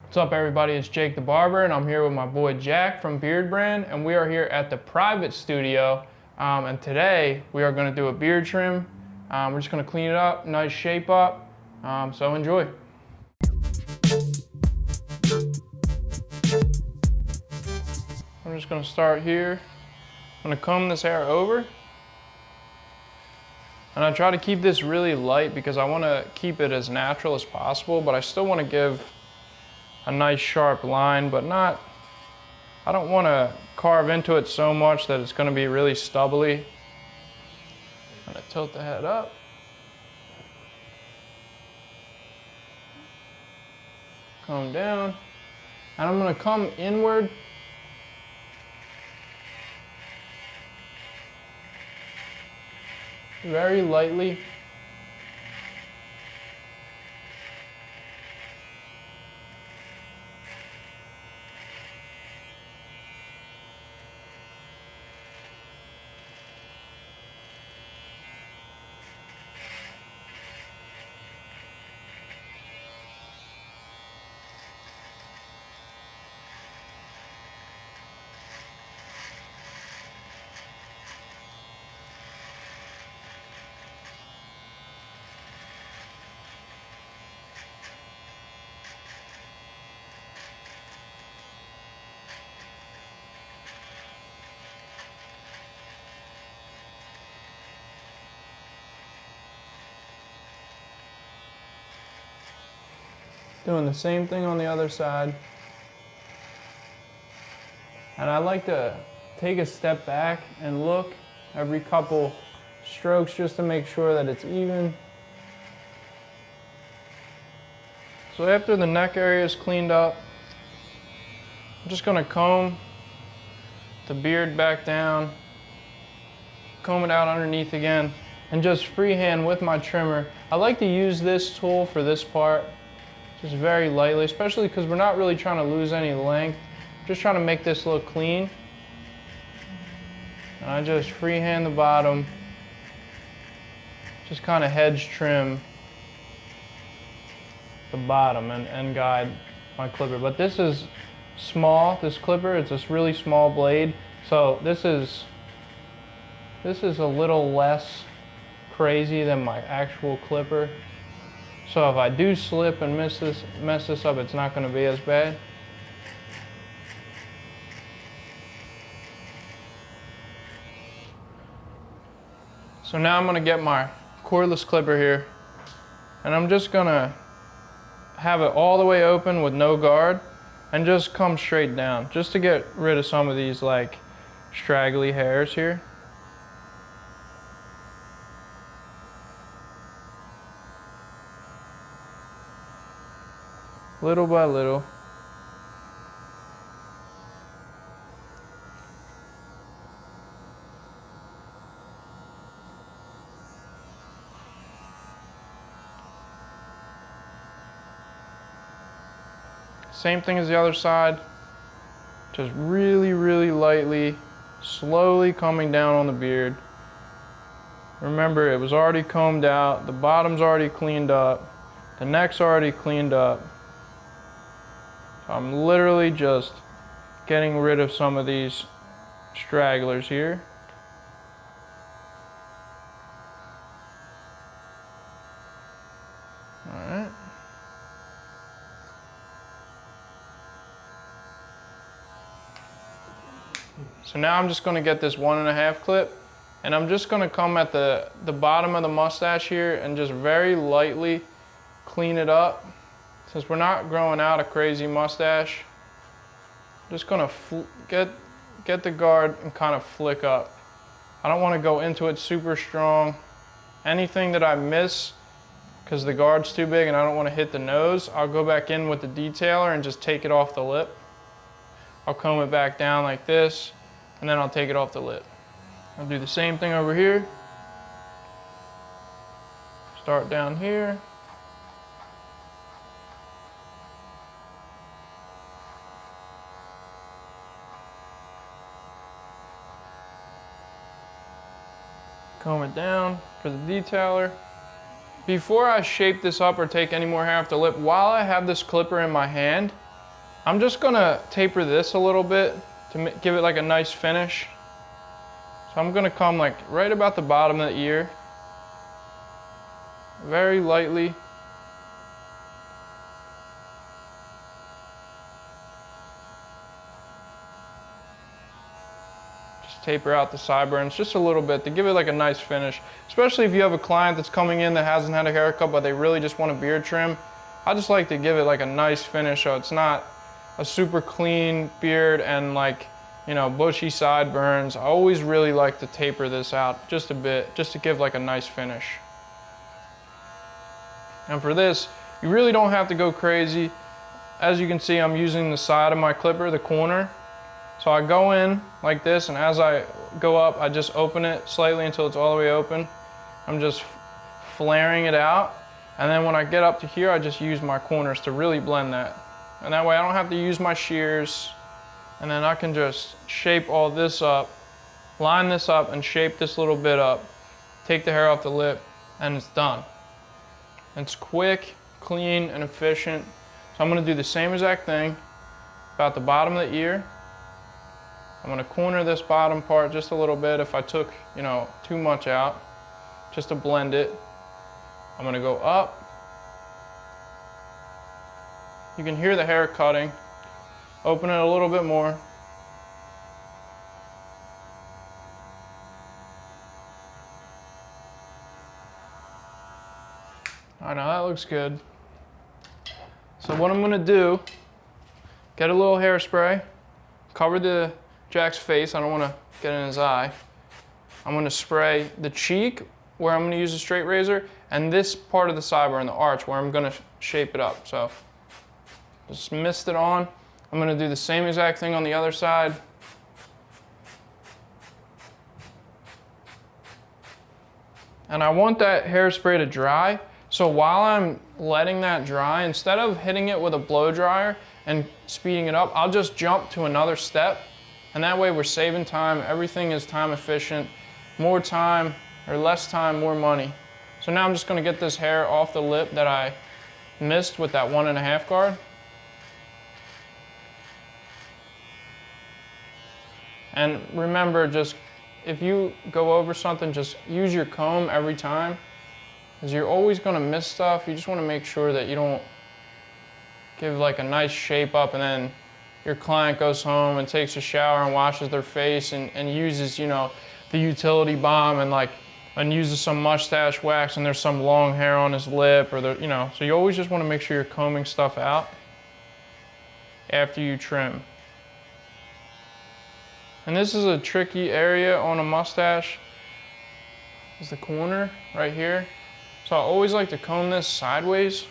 What's up everybody, it's Jake the Barber and I'm here with my boy Jack from Beardbrand, and we are here at the private studio and today we are going to do a beard trim. We're just going to clean it up, nice shape up, so enjoy. I'm just going to start here. I'm going to comb this hair over. And I try to keep this really light because I want to keep it as natural as possible, but I still want to give a nice sharp line, but not, I don't want to carve into it so much that it's going to be really stubbly. I'm going to tilt the head up. Comb down. And I'm going to come inward. Very lightly. Doing the same thing on the other side. And I like to take a step back and look every couple strokes just to make sure that it's even. So after the neck area is cleaned up, I'm just gonna comb the beard back down, comb it out underneath again, and just freehand with my trimmer. I like to use this tool for this part, just very lightly, especially because we're not really trying to lose any length. Just trying to make this look clean. And I just freehand the bottom, just kind of hedge trim the bottom and guide my clipper. But this is small, this clipper, it's this really small blade. So this is a little less crazy than my actual clipper. So if I do slip and mess this up, it's not going to be as bad. So now I'm going to get my cordless clipper here, and I'm just going to have it all the way open with no guard and just come straight down, just to get rid of some of these like straggly hairs here. Little by little. Same thing as the other side. Just really, really lightly, slowly coming down on the beard. Remember, it was already combed out, the bottom's already cleaned up, the neck's already cleaned up. I'm literally just getting rid of some of these stragglers here. All right. So now I'm just going to get this 1.5 clip, and I'm just going to come at the bottom of the mustache here and just very lightly clean it up. Since we're not growing out a crazy mustache, I'm just gonna get the guard and kind of flick up. I don't want to go into it super strong. Anything that I miss, because the guard's too big and I don't want to hit the nose, I'll go back in with the detailer and just take it off the lip. I'll comb it back down like this, and then I'll take it off the lip. I'll do the same thing over here. Start down here. Comb it down for the detailer. Before I shape this up or take any more hair off the lip, while I have this clipper in my hand, I'm just gonna taper this a little bit to give it like a nice finish. So I'm gonna come like right about the bottom of the ear, very lightly. Just taper out the sideburns just a little bit to give it like a nice finish. Especially if you have a client that's coming in that hasn't had a haircut but they really just want a beard trim. I just like to give it like a nice finish so it's not a super clean beard and like, you know, bushy sideburns. I always really like to taper this out just a bit, just to give like a nice finish. And for this, you really don't have to go crazy. As you can see, I'm using the side of my clipper, the corner. So I go in like this, and as I go up, I just open it slightly until it's all the way open. I'm just flaring it out. And then when I get up to here, I just use my corners to really blend that. And that way I don't have to use my shears. And then I can just shape all this up, line this up and shape this little bit up, take the hair off the lip, and it's done. It's quick, clean, and efficient. So I'm gonna do the same exact thing about the bottom of the ear. I'm gonna corner this bottom part just a little bit if I took, you know, too much out, just to blend it. I'm gonna go up. You can hear the hair cutting. Open it a little bit more. All right, now that looks good. So what I'm gonna do, get a little hairspray, cover Jack's face. I don't wanna get in his eye. I'm gonna spray the cheek where I'm gonna use a straight razor, and this part of the sideburn, the arch, where I'm gonna shape it up. So just mist it on. I'm gonna do the same exact thing on the other side. And I want that hairspray to dry. So while I'm letting that dry, instead of hitting it with a blow dryer and speeding it up, I'll just jump to another step. And that way we're saving time. Everything is time efficient. More time or less time, more money. So now I'm just gonna get this hair off the lip that I missed with that 1.5 guard. And remember, just if you go over something, just use your comb every time, because you're always gonna miss stuff. You just wanna make sure that you don't give like a nice shape up and then your client goes home and takes a shower and washes their face and uses, you know, the utility balm and uses some mustache wax and there's some long hair on his lip or you know, so you always just wanna make sure you're combing stuff out after you trim. And this is a tricky area on a mustache, is the corner right here. So I always like to comb this sideways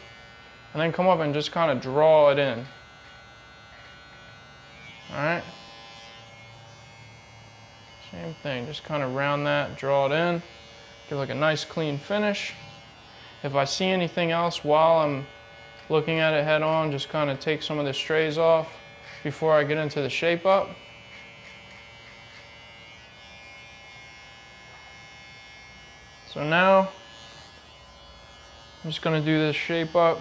and then come up and just kind of draw it in. All right. Same thing, just kind of round that, draw it in, give like a nice clean finish. If I see anything else while I'm looking at it head on, just kind of take some of the strays off before I get into the shape up. So now, I'm just gonna do this shape up,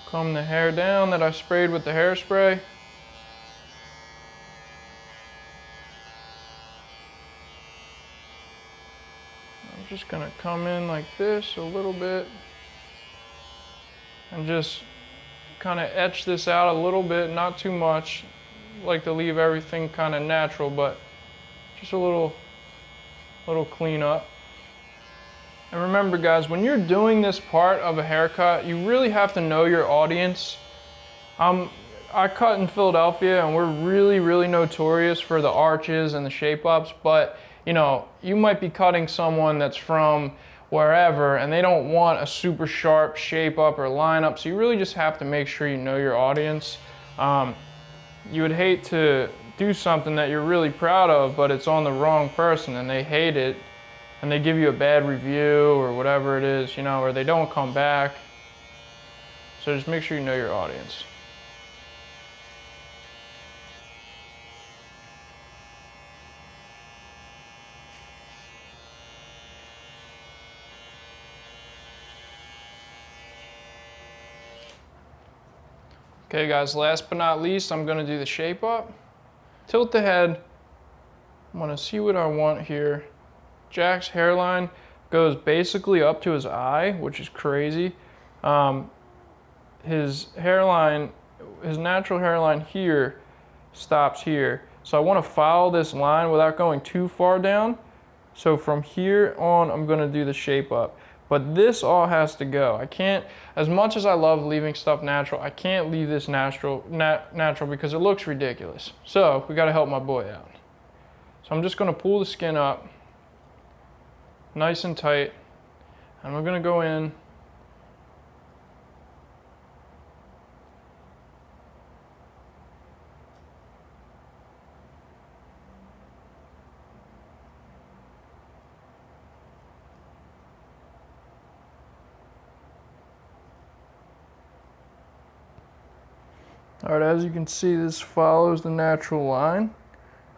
comb the hair down that I sprayed with the hairspray. I'm just gonna come in like this a little bit and just kind of etch this out a little bit, not too much. I like to leave everything kind of natural, but just a little cleanup. And remember guys, when you're doing this part of a haircut, you really have to know your audience. I cut in Philadelphia and we're really notorious for the arches and the shape ups, but you know, you might be cutting someone that's from wherever and they don't want a super sharp shape up or line up, so you really just have to make sure you know your audience. You would hate to do something that you're really proud of, but it's on the wrong person and they hate it and they give you a bad review or whatever it is, you know, or they don't come back. So just make sure you know your audience. Okay guys, last but not least, I'm gonna do the shape up. Tilt the head. I'm gonna see what I want here. Jack's hairline goes basically up to his eye, which is crazy. His hairline, his natural hairline here stops here. So I wanna follow this line without going too far down. So from here on, I'm gonna do the shape up. But this all has to go. I can't, as much as I love leaving stuff natural, I can't leave this natural because it looks ridiculous. So we gotta help my boy out. So I'm just gonna pull the skin up, nice and tight, and we're gonna go in. All right, as you can see, this follows the natural line.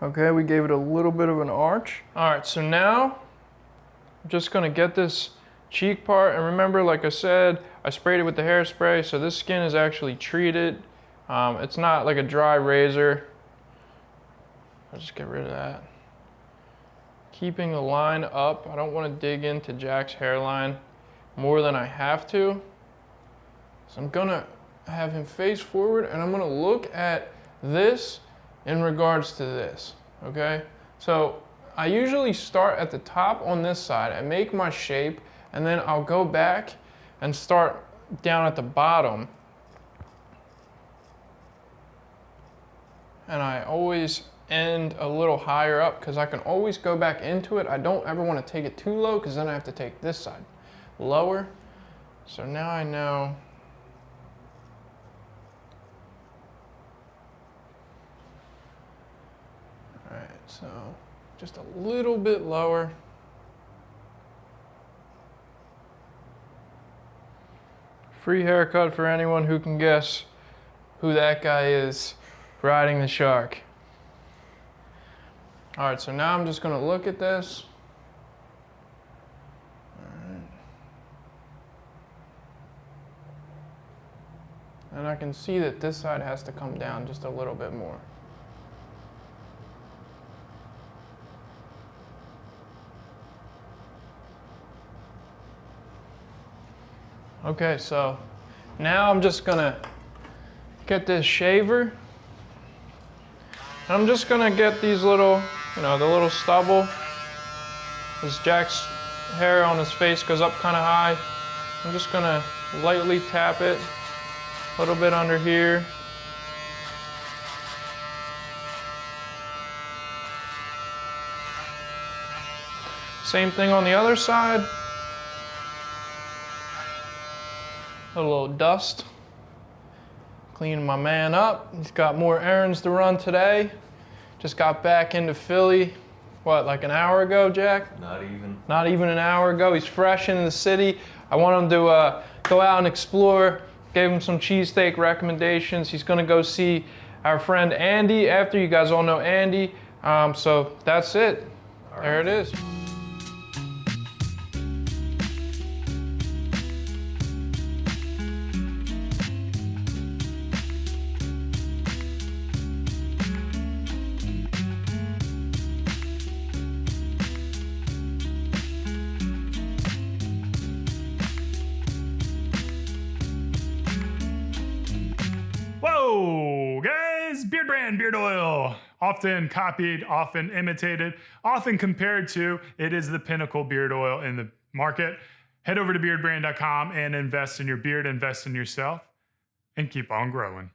Okay, we gave it a little bit of an arch. All right, so now I'm just gonna get this cheek part, and remember, like I said, I sprayed it with the hairspray, so this skin is actually treated. It's not like a dry razor. I'll just get rid of that. Keeping the line up, I don't wanna dig into Jack's hairline more than I have to. So I'm gonna have him face forward, and I'm gonna look at this in regards to this, okay? So I usually start at the top on this side and make my shape, and then I'll go back and start down at the bottom. And I always end a little higher up because I can always go back into it. I don't ever want to take it too low because then I have to take this side lower. So now I know. All right, so just a little bit lower. Free haircut for anyone who can guess who that guy is riding the shark. All right, so now I'm just gonna look at this. All right. And I can see that this side has to come down just a little bit more. Okay, so now I'm just gonna get this shaver. And I'm just gonna get these little, the little stubble. As Jack's hair on his face goes up kind of high, I'm just gonna lightly tap it a little bit under here. Same thing on the other side. A little dust. Cleaning my man up. He's got more errands to run today. Just got back into Philly, what, like an hour ago, Jack? Not even. Not even an hour ago. He's fresh in the city. I want him to go out and explore. Gave him some cheesesteak recommendations. He's gonna go see our friend Andy after. You guys all know Andy. So that's it. All right. There it is. Whoa, guys, Beardbrand beard oil. Often copied, often imitated, often compared to. It is the pinnacle beard oil in the market. Head over to beardbrand.com and invest in your beard, invest in yourself, and keep on growing.